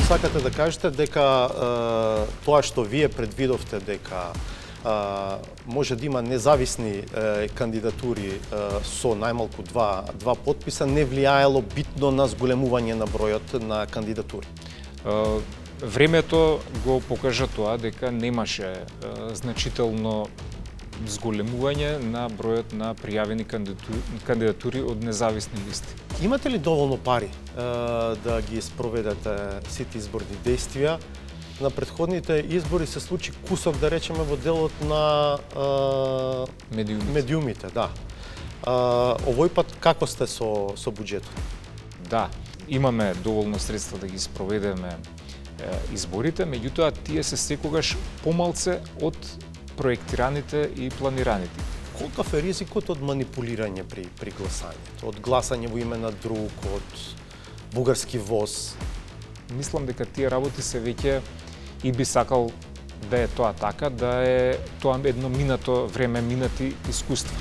сакате да кажете дека тоа што вие предвидовте дека може да има независни кандидатури со најмалку два потписа, не влијаело битно на зголемување на бројот на кандидатури? Времето го покажа тоа дека немаше значително зголемување на бројот на пријавени кандидатури од независни листи. Имате ли доволно пари да ги спроведете сите изборни действија? На претходните избори се случи кусок, да речеме, во делот на медиумите, да. Овој пат како сте со буџетот? Да, имаме доволно средства да ги спроведеме изборите, меѓутоа тие се секогаш помалце од проектираните и планираните. Колкав е ризикот од манипулирање при гласањето? Од гласање во име на друг, од бугарски воз? Мислам дека тие работи се веќе и би сакал да е тоа така, да е тоа едно минато време, минати искуства.